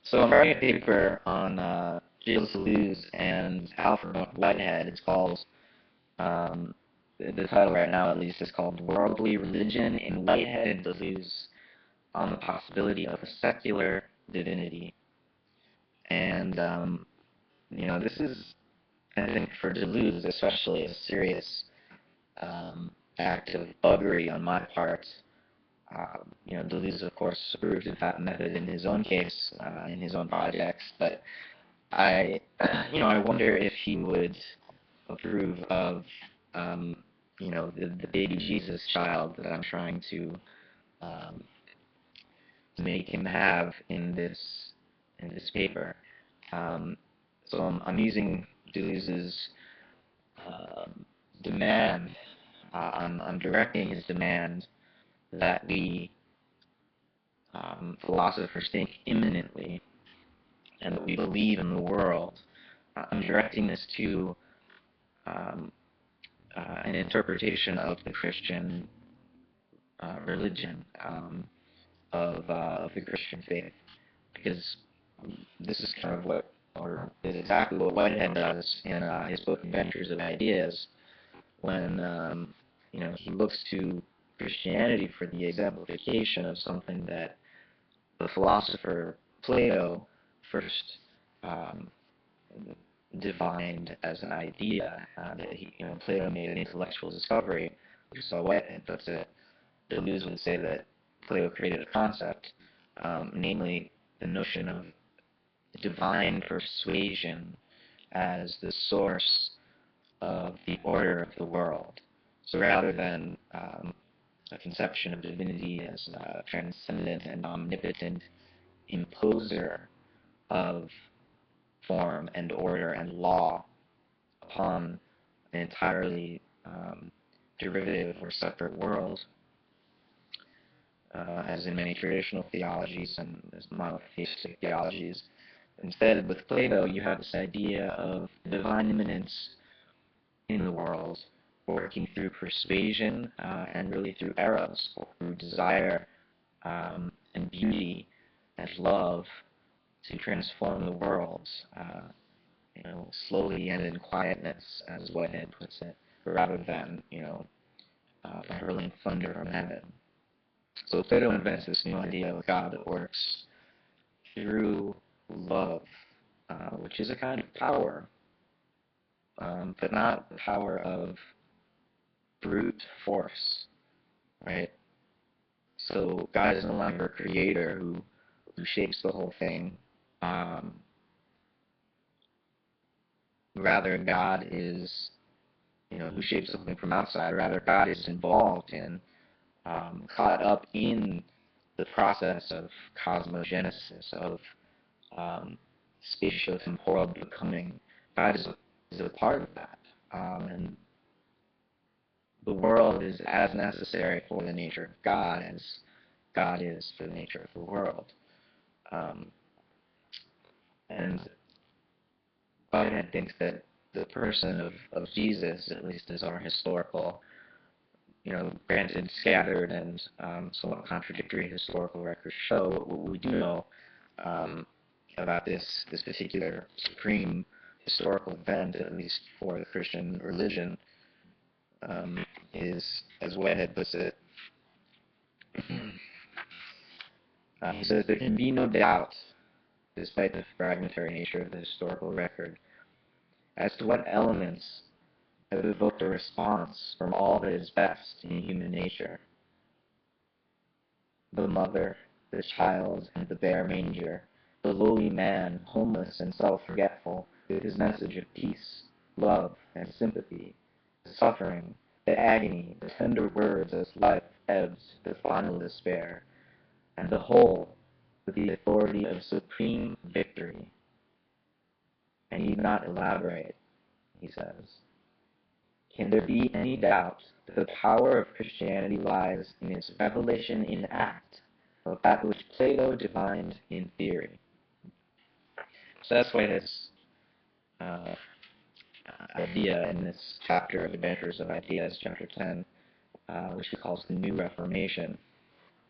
So I'm writing a paper on Gilles Deleuze and Whitehead. It's called, the title right now at least is called Worldly Religion in Whitehead and Deleuze on the Possibility of a Secular Divinity. And, this is, I think, for Deleuze especially, a serious act of buggery on my part. Deleuze, of course, approved of that method in his own case, in his own projects, but I wonder if he would approve of, the baby Jesus child that I'm trying to make him have in this paper. So I'm using Deleuze's demand. I'm directing his demand that we philosophers think immanently and that we believe in the world. I'm directing this to an interpretation of the Christian religion, of the Christian faith, because this is kind of or is exactly what Whitehead does in his book Adventures of Ideas, when he looks to Christianity for the exemplification of something that the philosopher Plato first defined as an idea, that Plato made an intellectual discovery, which is how Whitehead puts it. Deleuze would say that Plato created a concept, namely the notion of divine persuasion as the source of the order of the world. So rather than a conception of divinity as a transcendent and omnipotent imposer of form and order and law upon an entirely derivative or separate world, as in many traditional theologies and as monotheistic theologies. Instead, with Plato, you have this idea of divine immanence in the world, working through persuasion and really through eros, through desire and beauty and love to transform the world, slowly and in quietness, as Whitehead puts it, rather than, hurling thunder from heaven. So Plato invents this new idea of God that works through love, which is a kind of power, but not the power of brute force, right? So God is no longer a creator who shapes the whole thing. Rather, God is, who shapes something from outside. Rather, God is involved in, caught up in the process of cosmogenesis, of spatiotemporal becoming. God is a part of that. And the world is as necessary for the nature of God as God is for the nature of the world. And Whitehead thinks that the person of Jesus, at least as our historical, granted scattered and somewhat contradictory historical records show, what we do know about this particular supreme historical event, at least for the Christian religion, is, as Whitehead puts it, he says, there can be no doubt, despite the fragmentary nature of the historical record, as to what elements have evoked a response from all that is best in human nature. The mother, the child, and the bare manger, the lowly man, homeless and self-forgetful, with his message of peace, love, and sympathy, the suffering, the agony, the tender words as life ebbs, the final despair, and the whole with the authority of supreme victory. I need not elaborate, he says. Can there be any doubt that the power of Christianity lies in its revelation in act of that which Plato defined in theory? So that's why this idea in this chapter of Adventures of Ideas, chapter 10, which he calls the New Reformation.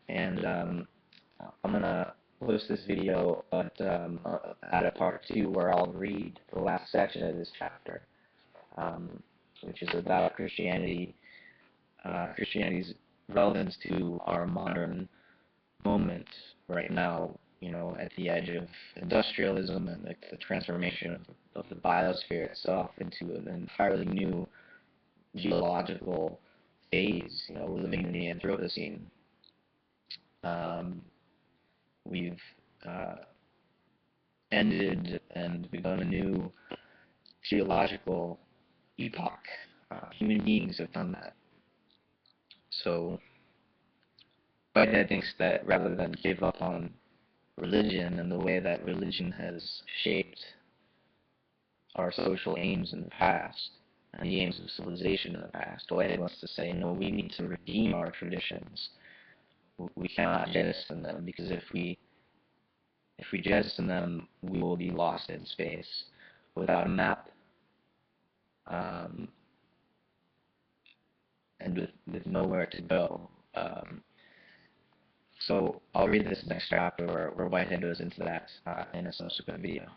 And I'm going to post this video, but add a part 2 where I'll read the last section of this chapter, which is about Christianity, Christianity's relevance to our modern moment right now, at the edge of industrialism and the transformation of the biosphere itself into an entirely new geological phase. We're living in the Anthropocene. We've ended and begun a new geological epoch. Human beings have done that. So Whitehead thinks that rather than give up on religion and the way that religion has shaped our social aims in the past and the aims of civilization in the past, Whitehead wants to say, no, we need to redeem our traditions. We cannot jettison them, because if we jettison them, we will be lost in space without a map, and with nowhere to go. So I'll read this next chapter where Whitehead goes into that in a subsequent video.